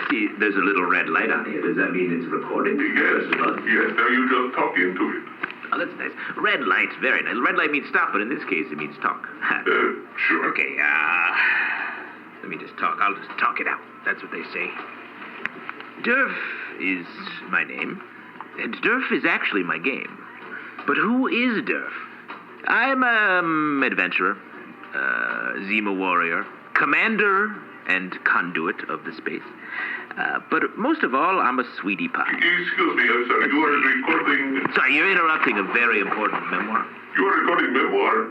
see there's a little red light on here. Does that mean it's recording? Yes. Now you just talk into it. Oh, that's nice. Red light, very nice. Red light means stop, but in this case it means talk. Sure. Okay, let me just talk. I'll just talk it out. That's what they say. Derf is my name, and Derf is actually my game. But who is Derf? I'm adventurer, Zima warrior, commander, and conduit of the space. But most of all, I'm a sweetie pie. Excuse me, I'm sorry. You are recording... Sorry, you're interrupting a very important memoir. You are recording memoir?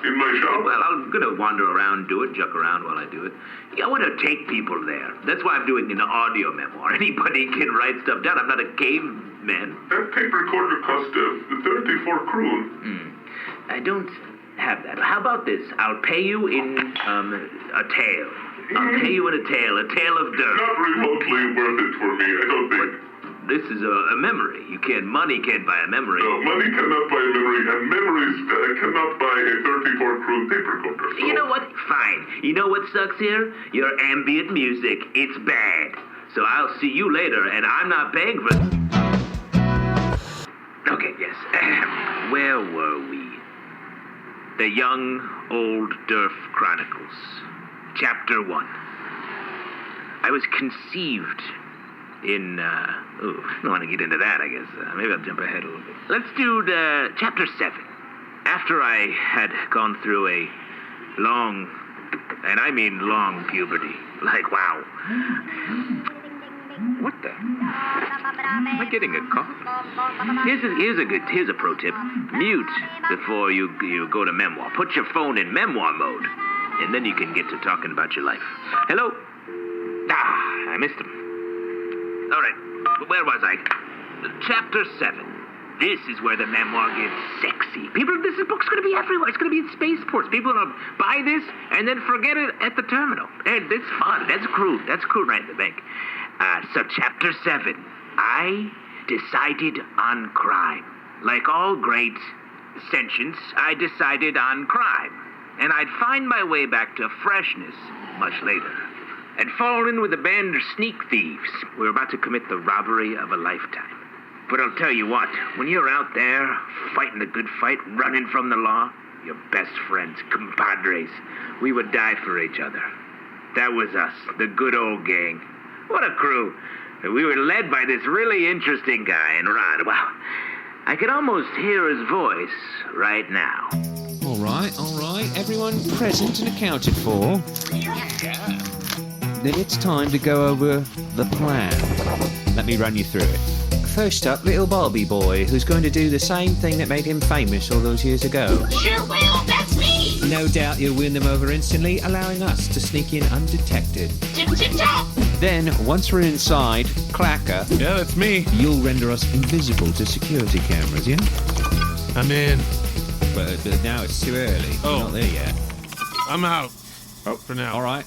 In my shop? Well, I'm going to wander around, do it, juck around while I do it. Yeah, I want to take people there. That's why I'm doing an audio memoir. Anybody can write stuff down. I'm not a caveman. That tape recorder cost 34 kroon. I don't have that. How about this? I'll pay you in a tale. I'll pay you in a tale of Derf. Not remotely worth it for me, I don't think. This is a memory. Money can't buy a memory. No, money cannot buy a memory, and memories cannot buy a 34 kroon tape recorder. So. You know what? Fine. You know what sucks here? Your ambient music. It's bad. So I'll see you later, and I'm not paying for it. Okay, yes. Where were we? The Young Old Derf Chronicles. Chapter 1. I was conceived in, I don't want to get into that, I guess. Maybe I'll jump ahead a little bit. Let's do Chapter 7. After I had gone through a long, and I mean long puberty. Like, wow. What the? Am I getting a call? Here's a pro tip. Mute before you go to memoir. Put your phone in memoir mode, and then you can get to talking about your life. Hello? I missed him. All right, where was I? Chapter 7. This is where the memoir gets sexy. This book's going to be everywhere. It's going to be in spaceports. People are going to buy this and then forget it at the terminal. And it's fun. That's crude. That's crude right in the bank. So Chapter 7. I decided on crime. Like all great sentients, I decided on crime. And I'd find my way back to freshness much later. I'd fallen in with a band of sneak thieves. We were about to commit the robbery of a lifetime. But I'll tell you what, when you're out there fighting the good fight, running from the law, your best friends, compadres, we would die for each other. That was us, the good old gang. What a crew. We were led by this really interesting guy, and Rod, well, I could almost hear his voice right now. All right. Everyone present and accounted for. Yeah. Then it's time to go over the plan. Let me run you through it. First up, little Barbie boy, who's going to do the same thing that made him famous all those years ago. Sure will, that's me! No doubt you'll win them over instantly, allowing us to sneak in undetected. Tip-tip-top! Then, once we're inside, Clacker... Yeah, that's me. You'll render us invisible to security cameras, yeah? I'm in. But now it's too early. We're not there yet. I'm out. For now. All right.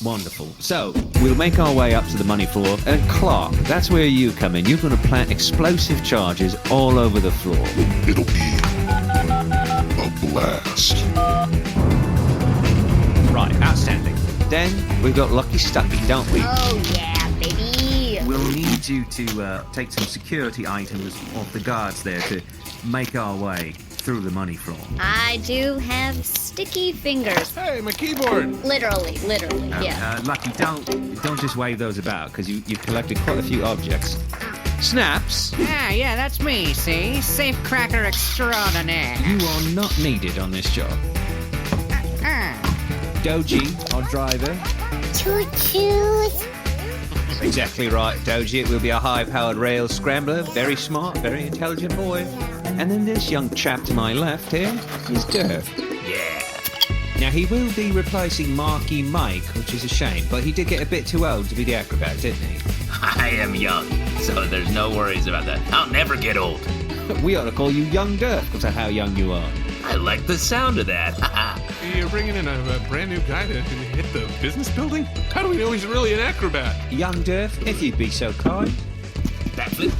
Wonderful. So, we'll make our way up to the money floor. And Clark, that's where you come in. You're going to plant explosive charges all over the floor. It'll be a blast. Right, outstanding. Then, we've got Lucky Stucky, don't we? Oh, yeah, baby. We'll need you to take some security items off the guards there to make our way through the money floor. I do have sticky fingers. Hey, my keyboard. Literally, yeah. Lucky, don't just wave those about, because you've collected quite a few objects. Snaps, Yeah, that's me, see? Safecracker extraordinaire. you are not needed on this job. Doji, our driver. Choo-choos. Exactly right, Doji. It will be a high-powered rail scrambler. Very smart, very intelligent boy. And then this young chap to my left here is Derf. Yeah. Now, he will be replacing Marky Mike, which is a shame, but he did get a bit too old to be the acrobat, didn't he? I am young, so there's no worries about that. I'll never get old. We ought to call you Young Derf because of how young you are. I like the sound of that. You're bringing in a brand new guy to hit the business building? How do we know he's really an acrobat? Young Derf, if you'd be so kind. Backflip.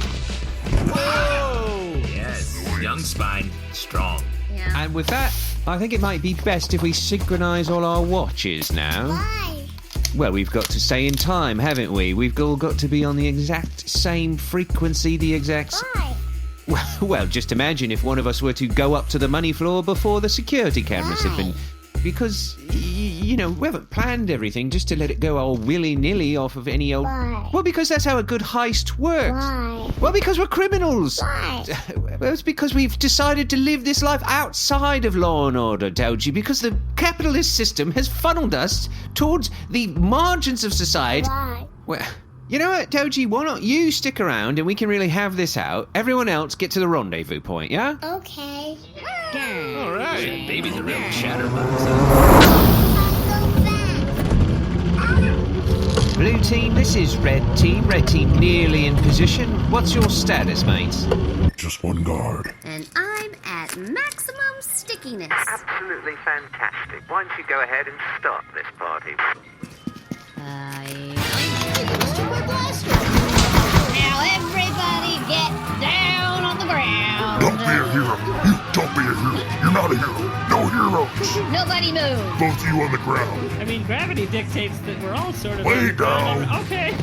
Whoa! Yes, young spine, strong. Yeah. And with that, I think it might be best if we synchronise all our watches now. Why? Well, we've got to stay in time, haven't we? We've all got to be on the exact same frequency, the exact... Why? Well, just imagine if one of us were to go up to the money floor before the security cameras have been... Because, you know, we haven't planned everything just to let it go all willy-nilly off of any old... Why? Well, because that's how a good heist works. Why? Well, because we're criminals. Why? Well, it's because we've decided to live this life outside of law and order, Doji, because the capitalist system has funneled us towards the margins of society. Why? Well, you know what, Doji, why not you stick around and we can really have this out? Everyone else get to the rendezvous point, yeah? Okay. All right. Baby's a real chatterbox. Blue team, this is red team. Red team nearly in position. What's your status, mates? Just one guard. And I'm at maximum stickiness. Absolutely fantastic. Why don't you go ahead and start this party? Now everybody get down on the ground. Don't be a hero. You don't be a hero. You're not a hero. No heroes. Nobody move. Both of you on the ground. I mean, gravity dictates that we're all sort of... Way down. Okay.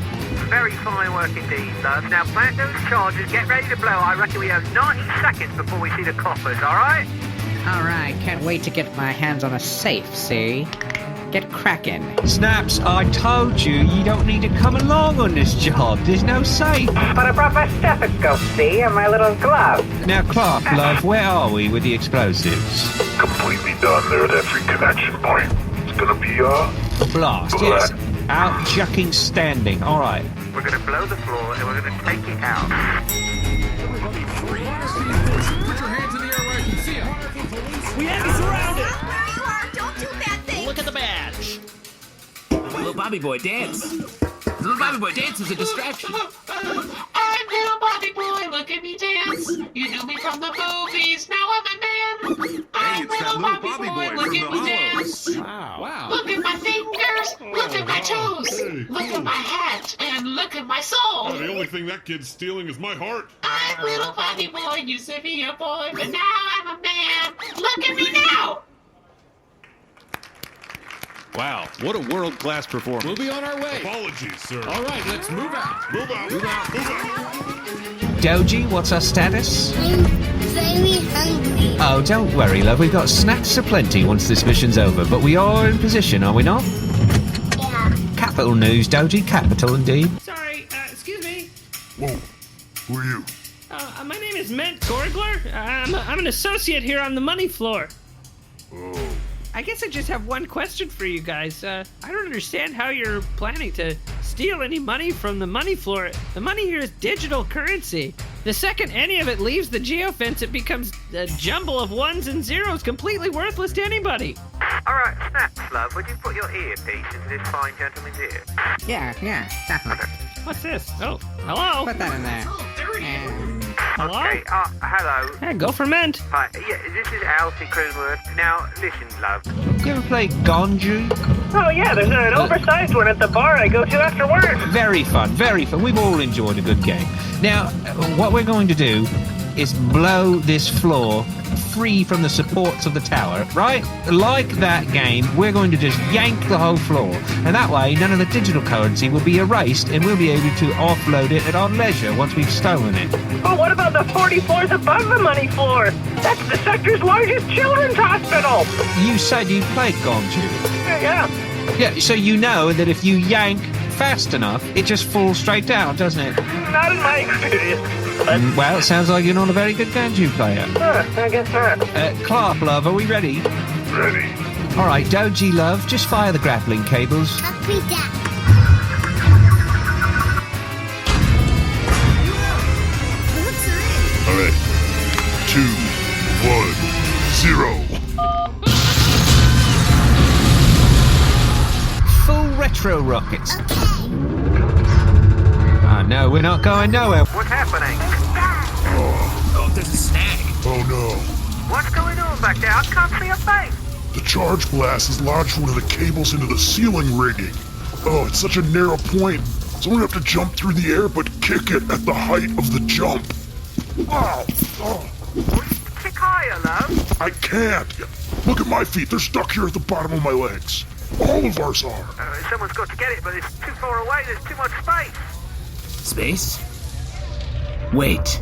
Very fine work indeed, love. Now plant those charges, get ready to blow. I reckon we have 90 seconds before we see the coppers, alright? All right, can't wait to get my hands on a safe, see? Get cracking. Snaps, I told you, you don't need to come along on this job. There's no safe. But I brought my stethoscope, see, and my little glove. Now, Clark, love, where are we with the explosives? Completely done there at every connection point. It's gonna be, Blast, yes. Out jucking standing. All right. We're gonna blow the floor and we're gonna take it out. Put your hands in the air where I can see them. We have you surrounded. Don't do bad things. Look at the badge. Little Bobby Boy dance. Little Bobby Boy dance is a distraction. I'm little Bobby Boy, look at me dance. You knew me from the movies, now I'm a man. I'm little Bobby Boy, look at me dance. Wow. Look at my fingers, look at my toes, look at my hat, and look at my soul. The only thing that kid's stealing is my heart. I'm little Bobby Boy, used to be a boy, but now I'm a man. Look at me now. Wow, what a world-class performance. We'll be on our way. Apologies, sir. All right, let's move out. Move out. Move out. Move out. Doji, what's our status? I'm very hungry. Oh, don't worry, love. We've got snacks aplenty once this mission's over, but we are in position, are we not? Yeah. Capital news, Doji. Capital indeed. Sorry, excuse me. Whoa. Who are you? My name is Mint Gorgler. I'm an associate here on the money floor. Oh. I guess I just have one question for you guys. I don't understand how you're planning to steal any money from the money floor. The money here is digital currency. The second any of it leaves the geofence, it becomes a jumble of ones and zeros, completely worthless to anybody. Alright, Snaps, love, would you put your earpiece into this fine gentleman's ear? Yeah, definitely. What's this? Oh, hello? Put that in there. And Hello? Okay, hello. Hey, go for Mint. Hi, yeah, this is Alfie Cronworth. Now, listen, love. You ever play Gonju? Oh, yeah, there's an oversized one at the bar I go to after work. Very fun, very fun. We've all enjoyed a good game. Now, what we're going to do is blow this floor free from the supports of the tower, right? Like that game, we're going to just yank the whole floor. And that way, none of the digital currency will be erased and we'll be able to offload it at our leisure once we've stolen it. Oh, what about the 40 floors above the money floor? That's the sector's largest children's hospital. You said you played Gonju. Yeah. Yeah, so you know that if you yank fast enough, it just falls straight down, doesn't it? Not in my experience. But, Well, it sounds like you're not a very good Gonju player. I guess not. Clark, love, are we ready? Ready. All right, Doji, love, just fire the grappling cables. Copy that. All right. 2, 1, 0. Full retro rockets. Ah, no, we're not going nowhere. What's happening? Oh, there's a snag. Oh no. What's going on back there? I can't see a face. The charge blast has lodged one of the cables into the ceiling rigging. Oh, it's such a narrow point. Someone would have to jump through the air but kick it at the height of the jump. Wow. Oh. Kick higher, love. I can't. Look at my feet. They're stuck here at the bottom of my legs. All of ours are. Someone's got to get it, but it's too far away. There's too much space. Space? Wait.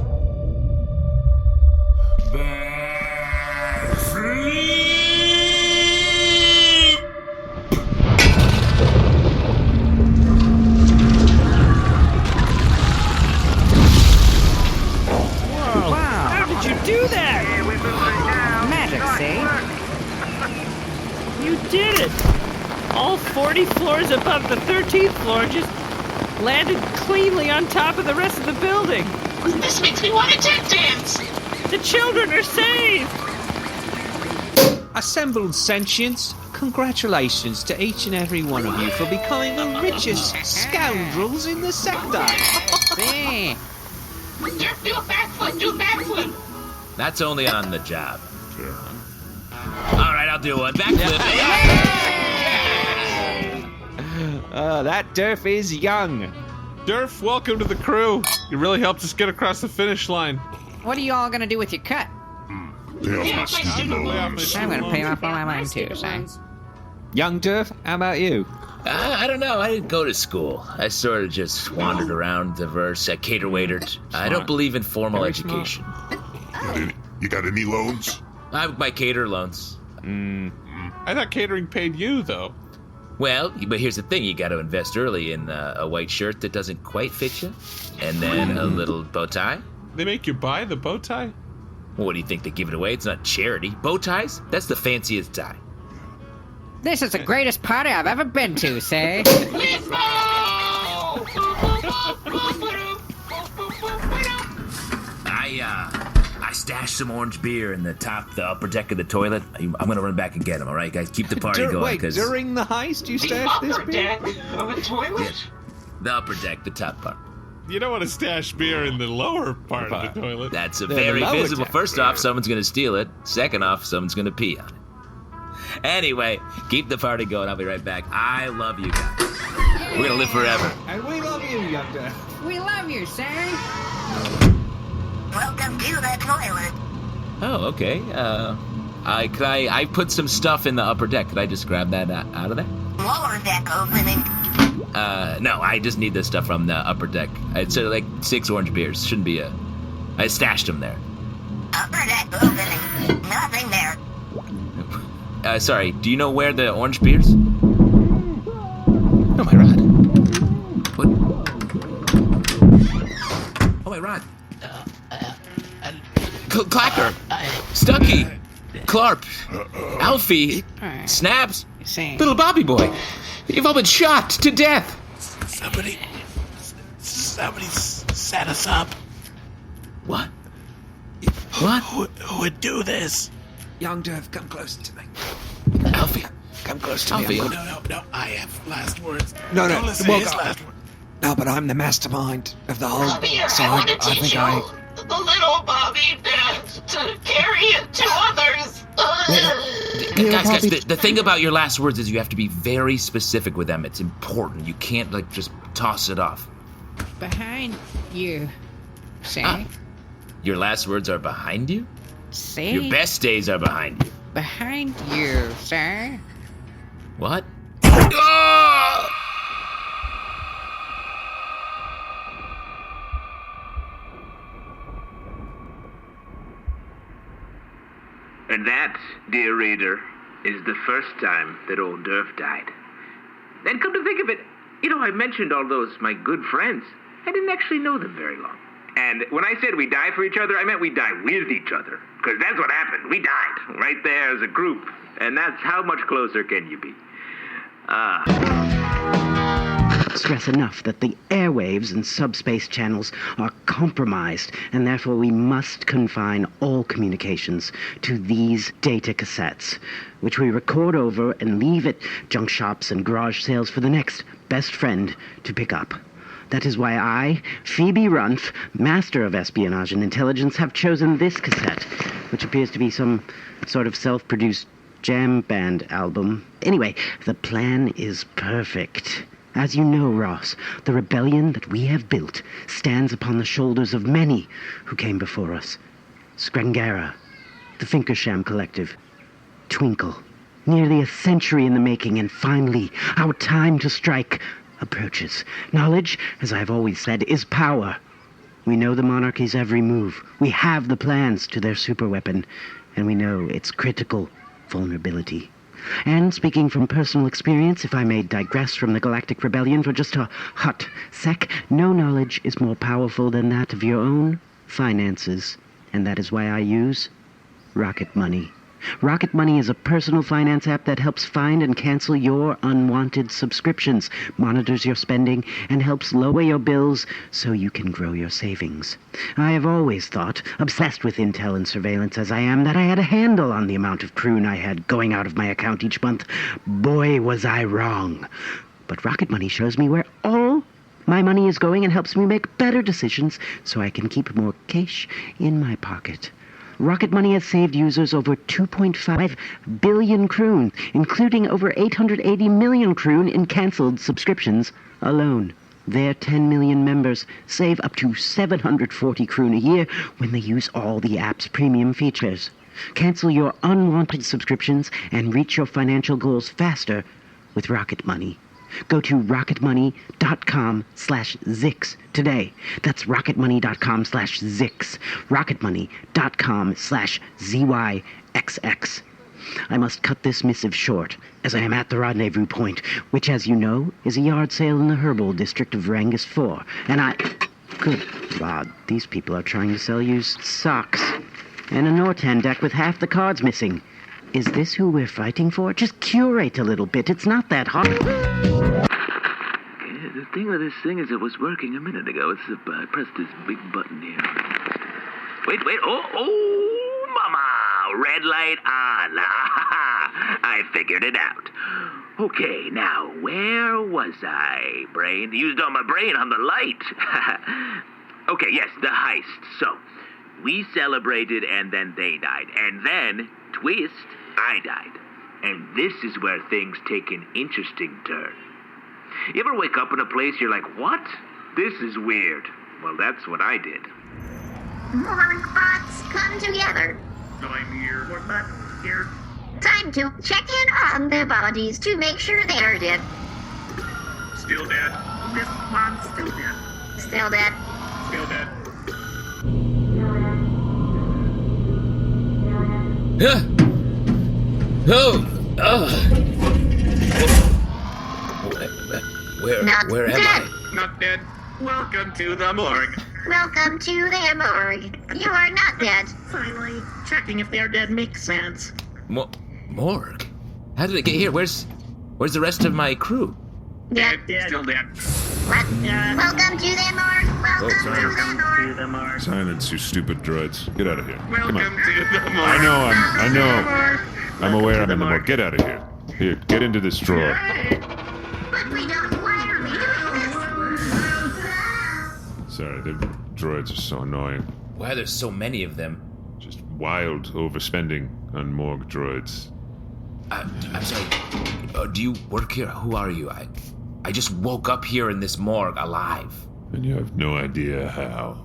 How did you do that? Yeah, we moved it down. Magic, see? You did it! All 40 floors above the 13th floor just landed cleanly on top of the rest of the building. This makes me want to dance. The children are saved! Assembled sentients, congratulations to each and every one of you for becoming the richest scoundrels in the sector. See? Derf, do a backflip, do a backflip. That's only on the job. All right, I'll do one. Backflip. That Derf is young. Derf, welcome to the crew. You really helped us get across the finish line. What are you all gonna do with your cut? Pay off my student loans. I'm gonna pay off all my mine too, son. Young Derf, how about you? I don't know. I didn't go to school. I sort of just wandered around diverse. I cater waitered. I don't believe in formal education. You got any loans? I have my cater loans. I thought catering paid you, though. Well, but here's the thing. You got to invest early in a white shirt that doesn't quite fit you. And then a little bow tie. They make you buy the bow tie? What do you think? They give it away? It's not charity. Bow ties? That's the fanciest tie. This is the greatest party I've ever been to, say. I stashed some orange beer in the upper deck of the toilet. I'm gonna run back and get them. All right, guys, keep the party going. Wait, during the heist, you stashed this beer? Of a toilet? Yeah, the upper deck, the top part. You don't want to stash beer in the lower part of the toilet. That's The very lower visible. deck. First off, someone's gonna steal it. Second off, someone's gonna pee on it. Anyway, keep the party going. I'll be right back. I love you guys. We're gonna live forever. And we love you, Young Derf. We love you, sir. Welcome to the toilet. Oh, okay. I put some stuff in the upper deck. Could I just grab that out of there? Lower deck opening. No, I just need the stuff from the upper deck. I'd say like 6 orange beers. Shouldn't be I stashed them there. Upper deck opening. Nothing there. Sorry, do you know where the orange beers? Oh, my rod. What? Oh, my rod. Clacker. Stucky. Clarp. Alfie. Snaps. Little Bobby Boy. You've all been shot to death. Somebody set us up. What? What? Who would do this? Young Derf, come closer to me. Alfie. Come close to Alfie. me. No, I have last words. No, Don't listen to his last word. No, but I'm the mastermind of the whole. Bobby, So I want to I teach think you, I. the little Bobby, to carry it to others. Guys, the thing about your last words is you have to be very specific with them. It's important. You can't, just toss it off. Behind you, say. Your last words are behind you? Say. Your best days are behind you. Behind you, sir. What? And that, dear reader, is the first time that old Derf died. And come to think of it, I mentioned all those my good friends. I didn't actually know them very long. And when I said we die for each other, I meant we die with each other. Because that's what happened. We died right there as a group. And that's how much closer can you be? Stress enough that the airwaves and subspace channels are compromised, and therefore we must confine all communications to these data cassettes, which we record over and leave at junk shops and garage sales for the next best friend to pick up. That is why I, Phoebe Runf, master of espionage and intelligence, have chosen this cassette, which appears to be some sort of self-produced jam band album. Anyway, the plan is perfect. As you know, Ross, the rebellion that we have built stands upon the shoulders of many who came before us. Skrangara, the Finkersham Collective, Twinkle, nearly a century in the making, and finally, our time to strike approaches. Knowledge, as I've always said, is power. We know the monarchy's every move. We have the plans to their superweapon, and we know its critical vulnerability. And speaking from personal experience, if I may digress from the Galactic Rebellion for just a hot sec, no knowledge is more powerful than that of your own finances. And that is why I use Rocket Money. Rocket Money is a personal finance app that helps find and cancel your unwanted subscriptions, monitors your spending, and helps lower your bills so you can grow your savings. I have always thought, obsessed with intel and surveillance as I am, that I had a handle on the amount of croon I had going out of my account each month. Boy, was I wrong. But Rocket Money shows me where all my money is going and helps me make better decisions so I can keep more cash in my pocket. Rocket Money has saved users over 2.5 billion croon, including over 880 million croon in cancelled subscriptions alone. Their 10 million members save up to 740 croon a year when they use all the app's premium features. Cancel your unwanted subscriptions and reach your financial goals faster with Rocket Money. Go to rocketmoney.com/Zix today. That's rocketmoney.com/Zix. rocketmoney.com/ZYXX. I must cut this missive short, as I am at the rendezvous point, which, as you know, is a yard sale in the herbal district of Rangus 4. And Good God, these people are trying to sell you socks. And a Nortan deck with half the cards missing. Is this who we're fighting for? Just curate a little bit. It's not that hard. Yeah, the thing with this thing is it was working a minute ago. I pressed this big button here. Wait. Oh, mama. Red light on. I figured it out. Okay, now, where was I? Brain? Used all my brain on the light. Okay, yes, the heist. So, we celebrated and then they died. And then, twist, I died. And this is where things take an interesting turn. You ever wake up in a place you're like, what? This is weird. Well, that's what I did. More bots come together. I'm here. More bots here. Time to check in on their bodies to make sure they're dead. Still dead. This one's still dead. Still dead. Still dead. Where am I? Not dead. Welcome to the morgue. Welcome to the morgue. You are not dead. Finally, checking if they're dead makes sense. Morgue? How did it get here? Where's the rest of my crew? Dead. Still dead. What? Welcome to the morgue. Welcome to the morgue. Silence, you stupid droids. Get out of here. Welcome Come on. to the morgue. I know. I'm aware I'm in the morgue. Get out of here. Here, get into this drawer. But we don't. Why are we doing this? Sorry, the droids are so annoying. Why are there so many of them? Just wild overspending on morgue droids. I'm sorry. Do you work here? Who are you? I just woke up here in this morgue alive. And you have no idea how.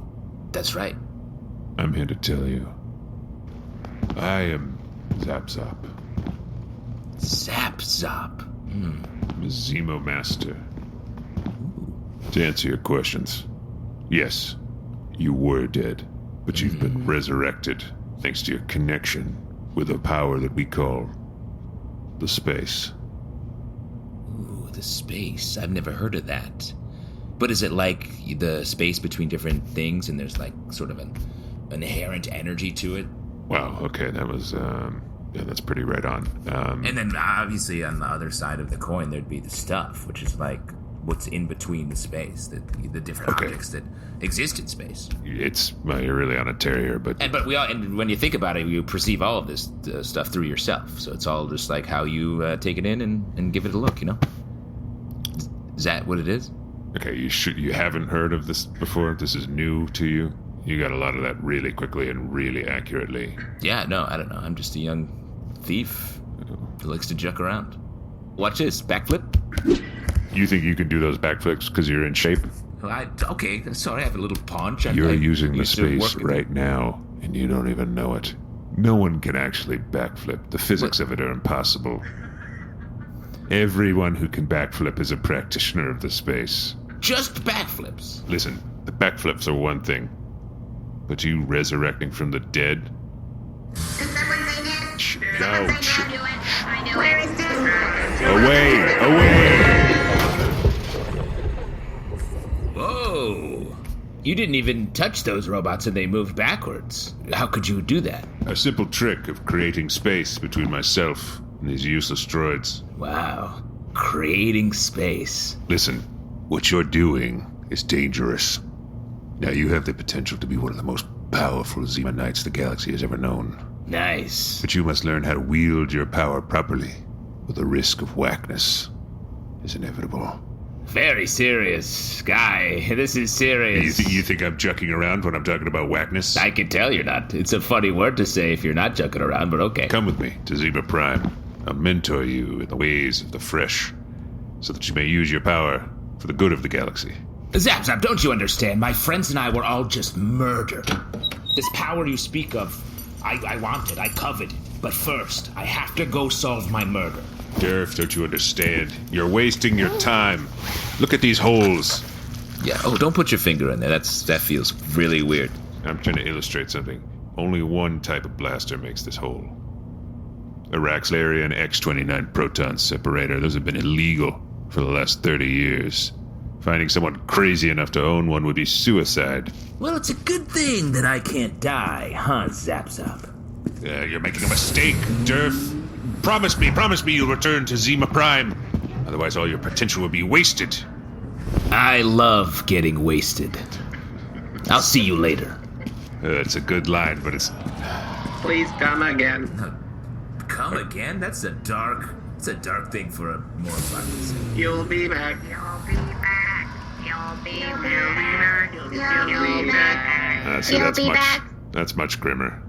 That's right. I'm here to tell you. I am Zap Zop. Zap Zop? I'm a Zemo Master. To answer your questions, yes, you were dead, but you've been resurrected thanks to your connection with a power that we call the space. Ooh, the space. I've never heard of that. But is it like the space between different things and there's like sort of an inherent energy to it? Wow, okay, that was, yeah, that's pretty right on. And then obviously on the other side of the coin there'd be the stuff, which is like what's in between the space, the different objects that exist in space. Well, you're really on a tear here, but... And when you think about it, you perceive all of this stuff through yourself. So it's all just like how you take it in and give it a look, you know? Is that what it is? Okay, you haven't heard of this before? This is new to you? You got a lot of that really quickly and really accurately. Yeah, no, I don't know. I'm just a young thief who likes to juck around. Watch this, backflip. You think you can do those backflips because you're in shape? Okay, sorry, I have a little paunch. You're using the space right now, and you don't even know it. No one can actually backflip. The physics of it are impossible. Everyone who can backflip is a practitioner of the space. Just backflips. Listen, the backflips are one thing. But you resurrecting from the dead? No. Where is this? Away! Whoa. You didn't even touch those robots and they moved backwards. How could you do that? A simple trick of creating space between myself and these useless droids. Wow. Creating space. Listen, what you're doing is dangerous. Now you have the potential to be one of the most powerful Zima Knights the galaxy has ever known. Nice. But you must learn how to wield your power properly, or the risk of whackness is inevitable. Very serious, guy. This is serious. You think I'm jucking around when I'm talking about whackness? I can tell you're not. It's a funny word to say if you're not jucking around, but okay. Come with me to Zima Prime. I'll mentor you in the ways of the fresh, so that you may use your power for the good of the galaxy. Zap, don't you understand? My friends and I were all just murdered. This power you speak of, I want it, I covet it. But first, I have to go solve my murder. Derf, don't you understand? You're wasting your time. Look at these holes. Yeah, don't put your finger in there. That feels really weird. I'm trying to illustrate something. Only one type of blaster makes this hole. A Raxlarian X-29 proton separator. Those have been illegal for the last 30 years. Finding someone crazy enough to own one would be suicide. Well, it's a good thing that I can't die, huh, Zap? You're making a mistake, Derf. Promise me you'll return to Zima Prime. Otherwise all your potential will be wasted. I love getting wasted. I'll see you later. It's a good line, but it's... Please come again. Come again? That's a dark thing for a mortal to say. You'll be back. You'll be back. You'll be back. You'll be back. See, that's much grimmer.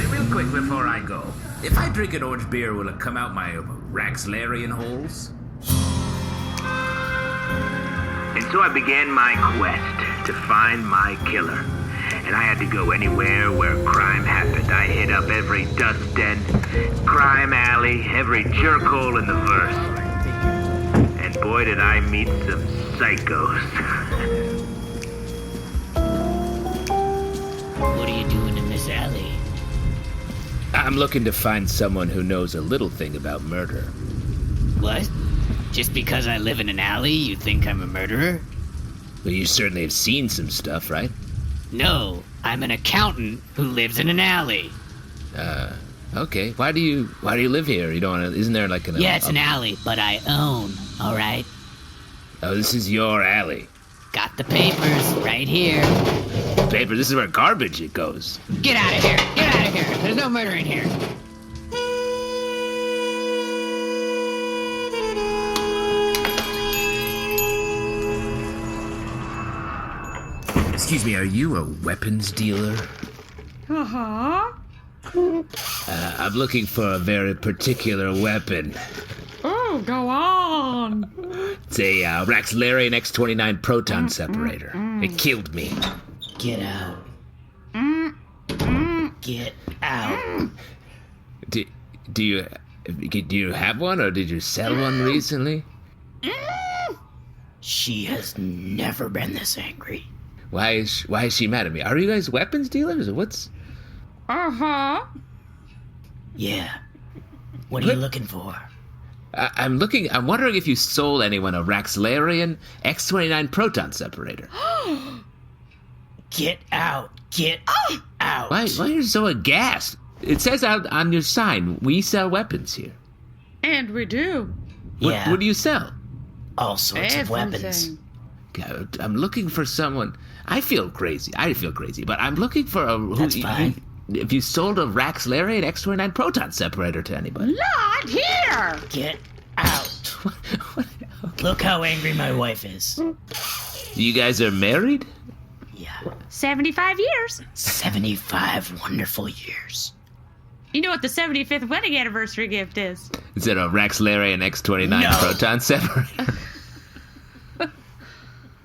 Real quick before I go. If I drink an orange beer, will it come out my Raxlarian holes? And so I began my quest to find my killer. And I had to go anywhere where crime happened. I hit up every dust den, crime alley, every jerkhole in the verse. And boy, did I meet some psychos. What are you doing in this alley? I'm looking to find someone who knows a little thing about murder. What? Just because I live in an alley, you think I'm a murderer? Well, you certainly have seen some stuff, right? No, I'm an accountant who lives in an alley. Okay. Why do you live here? You don't want to, isn't there like an... Yeah, it's an alley, but I own, all right? Oh, this is your alley. Got the papers right here. Paper, this is where garbage it goes. Get out of here! Get out of here! There's no murder in here. Excuse me, are you a weapons dealer? Uh-huh. I'm looking for a very particular weapon. Oh, go on. It's a Raxlarian X-29 proton separator. It killed me. Get out. Get out. Do you have one, or did you sell one recently? She has never been this angry. Why is she mad at me? Are you guys weapons dealers, or what's... Uh-huh. Yeah. What are you looking for? I'm wondering if you sold anyone a Raxlarian X-29 proton separator. Get out. Get out. Why are you so aghast? It says out on your sign, we sell weapons here. And we do. What do you sell? All sorts of weapons. God, I'm looking for someone. I feel crazy, but I'm looking for a... That's fine. If you sold a Raxlarian X-29 proton separator to anybody. Not here! Get out. Look how angry my wife is. You guys are married? Yeah. 75 years. 75 wonderful years. You know what the 75th wedding anniversary gift is? Is it a Raxlarian X-29 proton separator?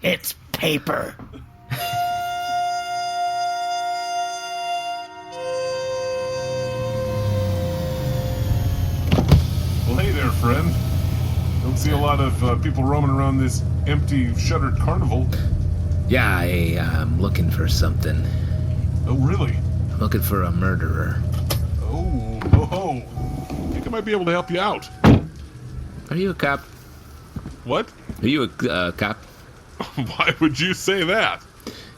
It's paper. friend. Don't see a lot of people roaming around this empty, shuttered carnival. Yeah, I'm looking for something. Oh, really? I'm looking for a murderer. Oh. I think I might be able to help you out. Are you a cop? What? Are you a cop? Why would you say that?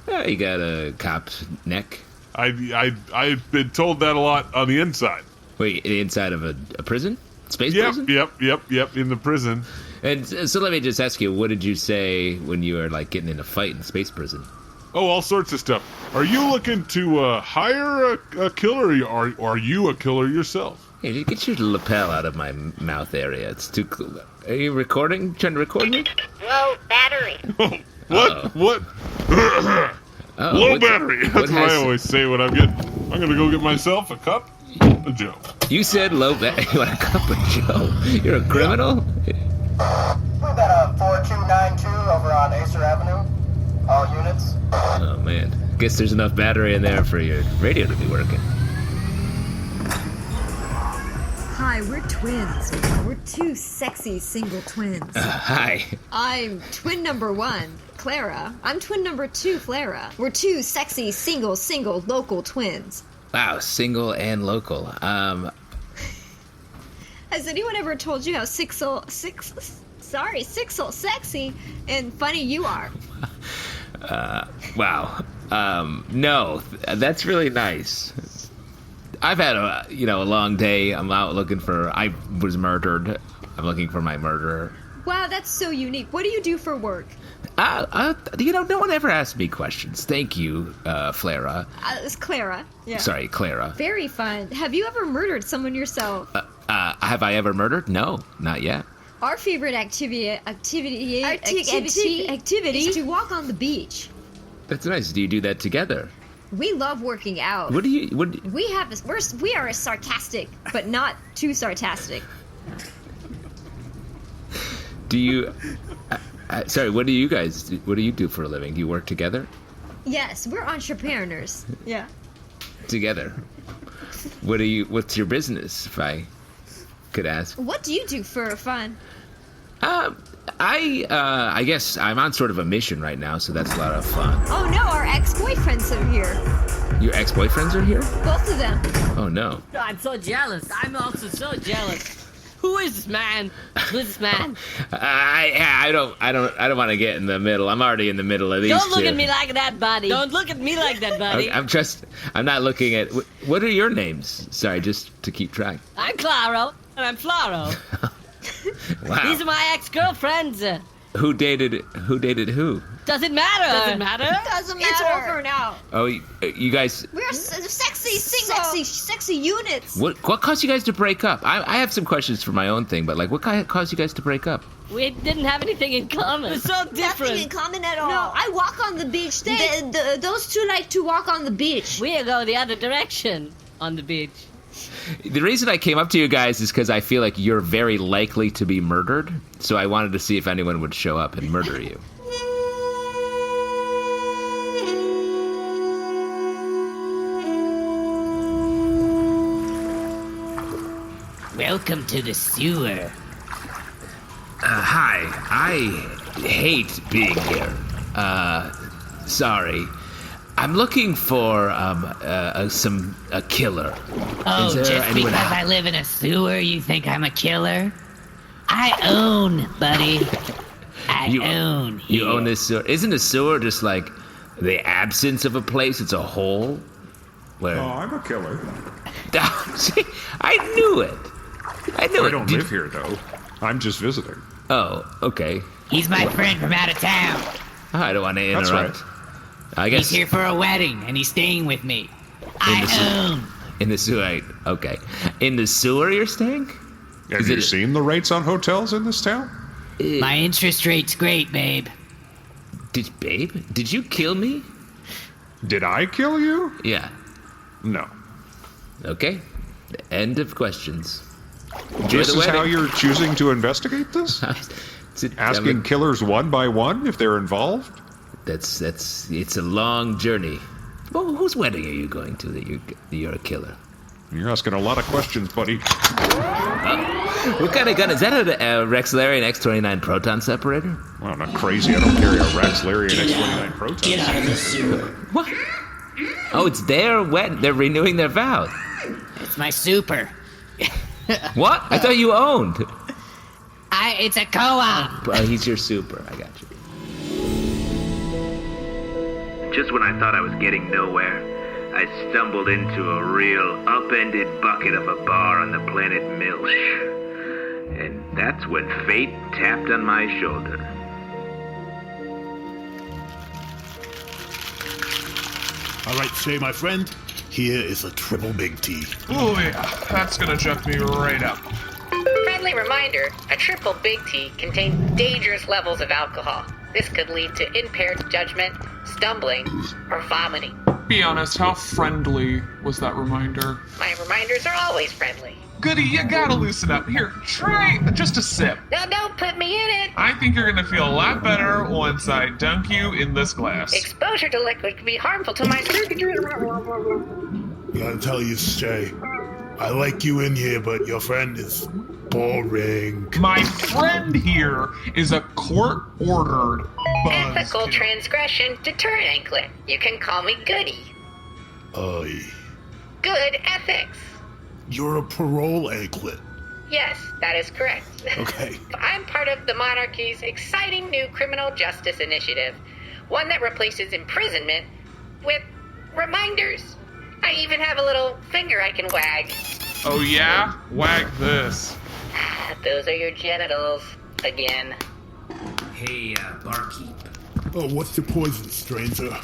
You got a cop's neck. I've been told that a lot on the inside. Wait, the inside of a prison? Space prison? Yep, in the prison. And so let me just ask you, what did you say when you were, like, getting in a fight in space prison? Oh, all sorts of stuff. Are you looking to hire a killer, or are you a killer yourself? Hey, get your lapel out of my mouth area. It's too cool. Are you recording? Trying to record me? Low battery. What? Low battery. That's what I always say when I'm gonna go get myself a cup of Joe. You said low battery. You want a cup of Joe? You're a criminal? We got a 4292 over on Acer Avenue. All units. Oh, man. Guess there's enough battery in there for your radio to be working. Hi, we're twins. We're two sexy single twins. Hi. I'm twin number 1, Clara. I'm twin number 2, Clara. We're two sexy single local twins. Wow, single and local. Has anyone ever told you how sexy and funny you are? Wow. No, that's really nice. I've had a long day. I'm out looking for. I was murdered. I'm looking for my murderer. Wow, that's so unique. What do you do for work? No one ever asked me questions. Thank you, Clara. It's Clara. Yeah. Sorry, Clara. Very fun. Have you ever murdered someone yourself? Have I ever murdered? No, not yet. Our favorite activity is to walk on the beach. That's nice. Do you do that together? We love working out. We are sarcastic, but not too sarcastic. Do you? Sorry. What do you guys? What do you do for a living? Do you work together? Yes, we're entrepreneurs. Yeah. Together. What's your business, if I could ask? What do you do for fun? I guess I'm on sort of a mission right now, so that's a lot of fun. Oh no, our ex-boyfriends are here. Your ex-boyfriends are here? Both of them. Oh no. I'm so jealous. I'm also so jealous. Who is this man? Who's this man? I don't want to get in the middle. I'm already in the middle of these Don't look two. at me like that, buddy. Don't look at me like that, buddy. I'm not looking at. What are your names? Sorry, just to keep track. I'm Claro, and I'm Flaro. Wow. These are my ex-girlfriends. Who dated who? Doesn't matter. Doesn't matter. Doesn't matter. It's over now. Oh, you guys. We're sexy units. What caused you guys to break up? I have some questions for my own thing, but like, what caused you guys to break up? We didn't have anything in common. We're so different. Nothing in common at all. No, I walk on the beach. Those two like to walk on the beach. We go the other direction on the beach. The reason I came up to you guys is because I feel like you're very likely to be murdered, so I wanted to see if anyone would show up and murder you. Welcome to the sewer. Hi. I hate being here. Sorry. I'm looking for a killer. Oh, just because I live in a sewer, you think I'm a killer? I own, buddy. I own. You own this sewer. Isn't a sewer just like the absence of a place? It's a hole. Where? Oh, I'm a killer. See, I knew it. I don't live here though. I'm just visiting. Oh, okay. He's my friend from out of town. I don't want to interrupt. That's right. I guess he's here for a wedding, and he's staying with me. In the sewer. Okay. In the sewer you're staying? Have you seen the rates on hotels in this town? My interest rate's great, babe. Did you kill me? Did I kill you? Yeah. No. Okay. End of questions. This is how you're choosing to investigate this? Asking killers one by one if they're involved? It's a long journey. Well, whose wedding are you going to that you're a killer? You're asking a lot of questions, buddy. What kind of gun? Is that a Rexlarian X-29 proton separator? Well, I'm not crazy. I don't carry a Rexlarian X-29 proton. Get out of the sewer. What? Oh, it's their wet. They're renewing their vows. It's my super. What? I thought you owned. It's a co-op. He's your super. I got you. Just when I thought I was getting nowhere, I stumbled into a real upended bucket of a bar on the planet Milsh. And that's when fate tapped on my shoulder. All right, Shay, my friend, here is a triple big T. Oh yeah, that's gonna juck me right up. Friendly reminder, a triple big T contains dangerous levels of alcohol. This could lead to impaired judgment, stumbling, or vomiting. Be honest, how friendly was that reminder? My reminders are always friendly. Goody, you gotta loosen up. Here, try just a sip. No, don't put me in it. I think you're gonna feel a lot better once I dunk you in this glass. Exposure to liquid can be harmful to my circuitry. Gotta tell you, Shay, I like you in here, but your friend is boring. My friend here is a court-ordered Ethical transgression deterrent anklet. You can call me Goody. Oy. Good ethics. You're a parole anklet. Yes, that is correct. Okay. I'm part of the monarchy's exciting new criminal justice initiative, one that replaces imprisonment with reminders. I even have a little finger I can wag. Oh yeah? Wag this. Those are your genitals. Again. Hey, barkeep. Oh, what's your poison, stranger?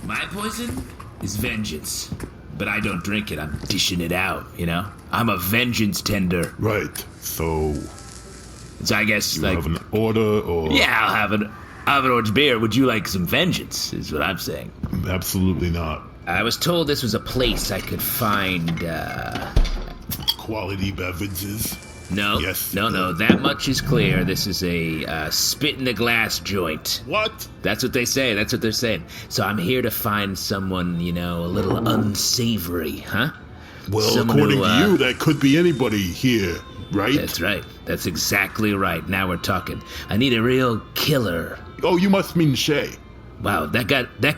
My poison is vengeance. But I don't drink it, I'm dishing it out, you know? I'm a vengeance tender. Right, so I guess, you like... have an order, or... Yeah, I'll have an orange beer. Would you like some vengeance, is what I'm saying. Absolutely not. I was told this was a place I could find, Quality beverages? No, yes, no, that much is clear. This is a spit-in-the-glass joint. What? That's what they say, that's what they're saying. So I'm here to find someone, you know, a little unsavory, huh? Well, someone according to you, that could be anybody here, right? That's right. That's exactly right. Now we're talking. I need a real killer. Oh, you must mean Shay. Wow, that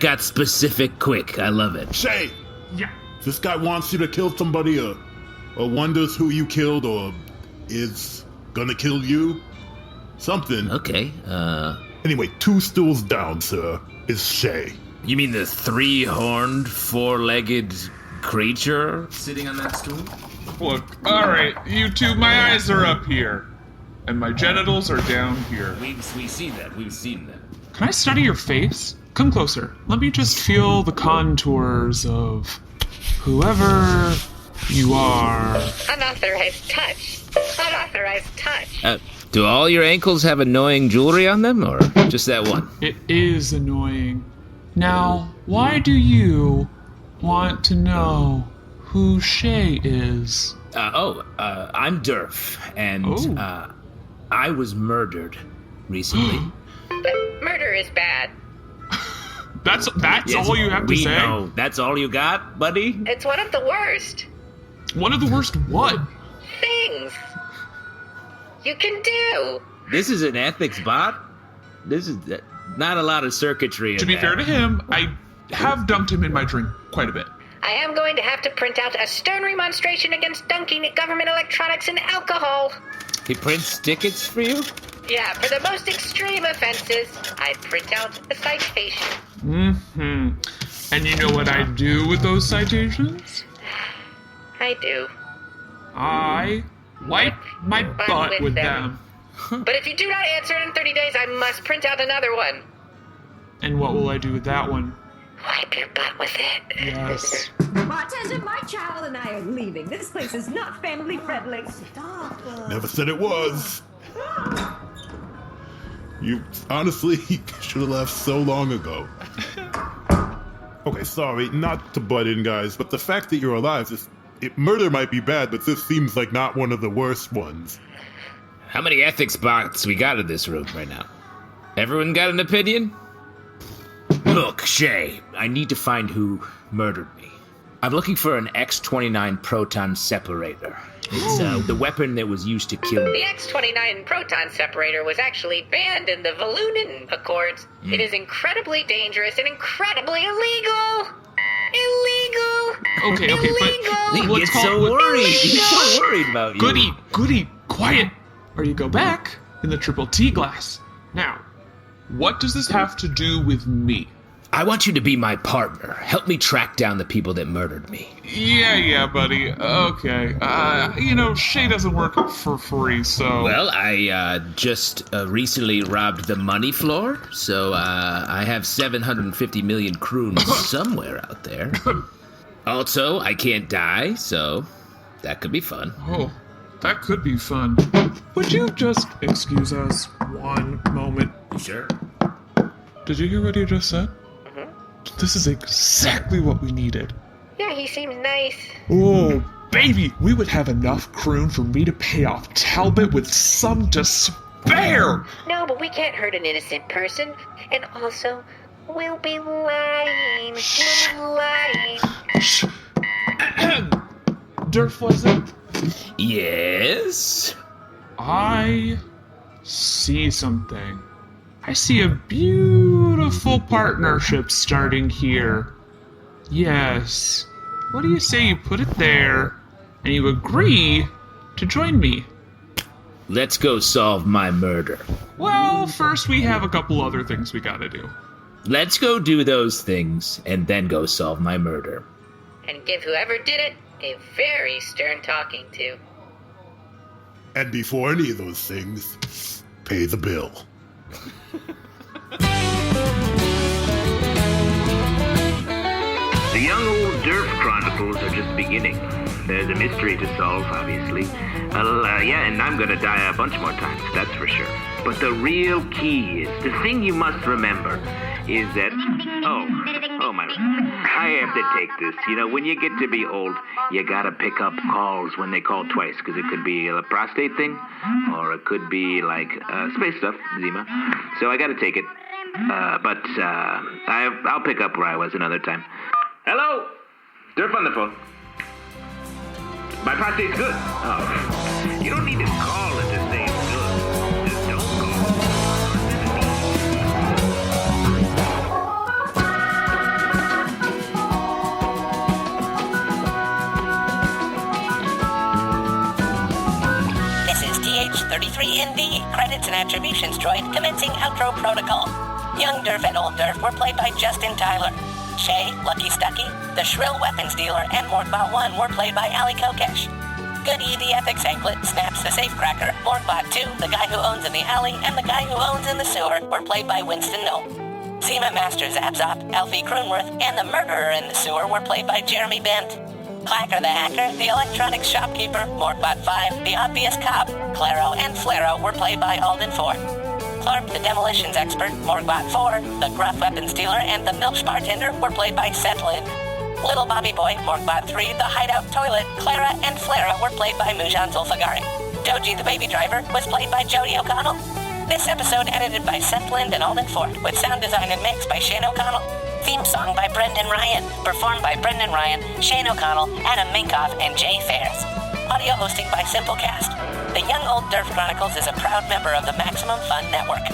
got specific quick. I love it. Shay! Yeah. This guy wants you to kill somebody, or wonders who you killed, or is gonna kill you? Something. Okay, Anyway, 2 stools down, sir, is Shay. You mean the 3-horned, 4-legged creature sitting on that stool? Look, alright, you two, my eyes are up here. And my genitals are down here. We've seen that. We've seen that. Can I study your face? Come closer. Let me just feel the contours of whoever you are. Unauthorized touch. Unauthorized touch. Do all your ankles have annoying jewelry on them, or just that one? It is annoying. Now, why do you want to know who Shay is? I'm Derf, and I was murdered recently. But murder is bad. That's all you have to say? Know. That's all you got, buddy? It's one of the worst. One of the worst what? Things you can do. This is an ethics bot? This is not a lot of circuitry in To be that. fair to him, I have dumped him in my drink quite a bit. I am going to have to print out a stern remonstration against dunking government electronics in alcohol. He prints tickets for you? Yeah, for the most extreme offenses, I'd print out a citation. Mm-hmm. And you know what I do with those citations? I do. I wipe my butt with them. But if you do not answer it in 30 days, I must print out another one. And what will I do with that one? Wipe your butt with it. Yes. Bartender, my child and I are leaving. This place is not family friendly. Stop. Never said it was. You honestly should have left so long ago. Okay, sorry, not to butt in, guys, but the fact that you're alive, murder might be bad, but this seems like not one of the worst ones. How many ethics bots we got in this room right now? Everyone got an opinion? Look, Shay, I need to find who murdered me. I'm looking for an X-29 proton separator. It's the weapon that was used to kill The me. X-29 proton separator was actually banned in the Volunin Accords. It is incredibly dangerous and incredibly illegal. Okay, but He let's gets call so it- worried. He's so worried about you. Goody, quiet. Or you go back in the triple T glass. Now, what does this have to do with me? I want you to be my partner. Help me track down the people that murdered me. Yeah, buddy. Okay. Shay doesn't work for free, so... Well, I just recently robbed the money floor, so I have 750 million kroons somewhere out there. Also, I can't die, so that could be fun. Oh, that could be fun. Would you just excuse us one moment? Sure. Did you hear what he just said? This is exactly what we needed. Yeah, he seems nice. Oh, baby, we would have enough croon for me to pay off Talbot with some to spare. No, but we can't hurt an innocent person. And also, we'll be lying. Derf, was it? Yes? I see something. I see a beautiful partnership starting here. Yes. What do you say you put it there, and you agree to join me? Let's go solve my murder. Well, first we have a couple other things we gotta do. Let's go do those things, and then go solve my murder. And give whoever did it a very stern talking to. And before any of those things, pay the bill. The Young Old Derf Chronicles are just beginning. There's a mystery to solve, obviously. And I'm gonna die a bunch more times, that's for sure. But the real key is, the thing you must remember is that, I have to take this. When you get to be old, you gotta pick up calls when they call twice, because it could be a prostate thing, or it could be like space stuff, Zima. So I gotta take it. But I'll pick up where I was another time. Hello? Derf on the phone. My prostate's good. Oh, you don't need to call it to say it's good. Just don't call. This is TH-33ND, credits and attributions droid, commencing outro protocol. Young Derf and Old Derf were played by Justin Tyler. Shay, Lucky Stucky, the Shrill Weapons Dealer, and Morgbot 1 were played by Allie Kokesh. Goody the Ethics Anklet, Snaps the Safecracker, Morgbot 2, the guy who owns in the alley, and the guy who owns in the sewer were played by Winston Noel. Seema Master Zabzop, Alfie Kroonworth, and the murderer in the sewer were played by Jeremy Bent. Clacker the Hacker, the Electronics Shopkeeper, Morgbot 5, the Obvious Cop, Claro, and Flaro were played by Alden Ford. Clark, the Demolitions Expert, Morgbot 4, the Gruff Weapons Dealer, and the Milch Bartender were played by Seth Lind. Little Bobby Boy, Morgbot 3, the Hideout Toilet, Clara, and Flaro were played by Moujan Zolfaghari. Doji the Baby Driver was played by Jody O'Connell. This episode edited by Seth Lind and Alden Ford, with sound design and mix by Shane O'Connell. Theme song by Brendan Ryan, performed by Brendan Ryan, Shane O'Connell, Adam Minkoff, and Jay Faires. Audio hosting by Simplecast. The Young Old Derf Chronicles is a proud member of the Maximum Fun Network.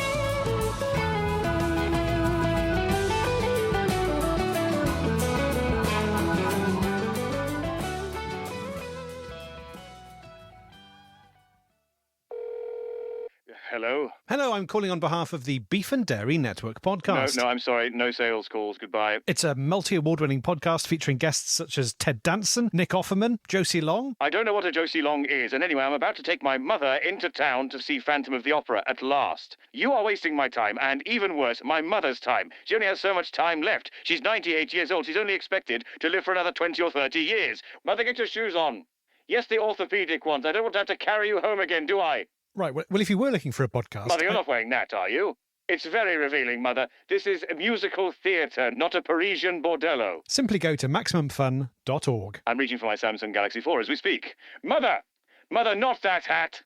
Hello? Hello, I'm calling on behalf of the Beef and Dairy Network podcast. No, I'm sorry. No sales calls. Goodbye. It's a multi-award-winning podcast featuring guests such as Ted Danson, Nick Offerman, Josie Long. I don't know what a Josie Long is, and anyway, I'm about to take my mother into town to see Phantom of the Opera at last. You are wasting my time, and even worse, my mother's time. She only has so much time left. She's 98 years old. She's only expected to live for another 20 or 30 years. Mother, get your shoes on. Yes, the orthopedic ones. I don't want to have to carry you home again, do I? Right, well, if you were looking for a podcast... Mother, you're not wearing that, are you? It's very revealing, Mother. This is a musical theatre, not a Parisian bordello. Simply go to MaximumFun.org. I'm reaching for my Samsung Galaxy 4 as we speak. Mother! Mother, not that hat!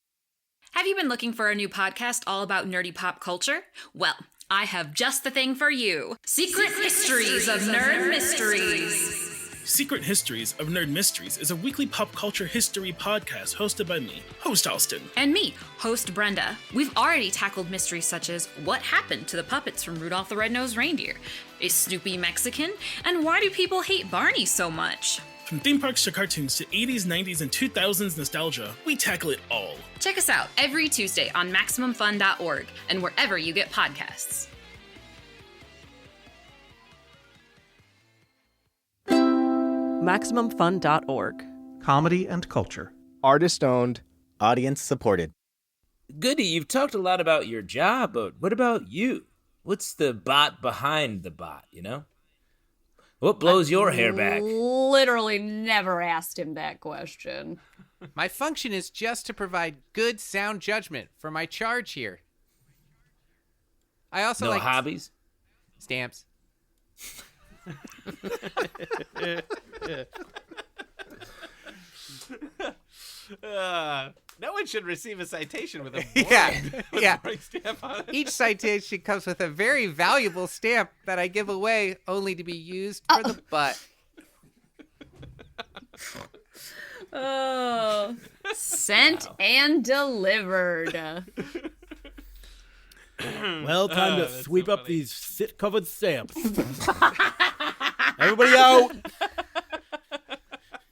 Have you been looking for a new podcast all about nerdy pop culture? Well, I have just the thing for you. Secret Mysteries of Nerd Mysteries. Secret Histories of Nerd Mysteries is a weekly pop culture history podcast hosted by me, host Alston. And me, host Brenda. We've already tackled mysteries such as what happened to the puppets from Rudolph the Red-Nosed Reindeer? Is Snoopy Mexican? And why do people hate Barney so much? From theme parks to cartoons to 80s, 90s, and 2000s nostalgia, we tackle it all. Check us out every Tuesday on MaximumFun.org and wherever you get podcasts. MaximumFun.org. Comedy and culture. Artist owned, audience supported. Goody, you've talked a lot about your job, but what about you? What's the bot behind the bot, you know? What blows your hair back? Literally never asked him that question. My function is just to provide good sound judgment for my charge here. I also no like hobbies? Stamps. No one should receive a citation with a stamp on it. Each citation comes with a very valuable stamp that I give away only to be used for the butt. Oh, sent and delivered. Well, time to sweep up these sit-covered stamps. Everybody out!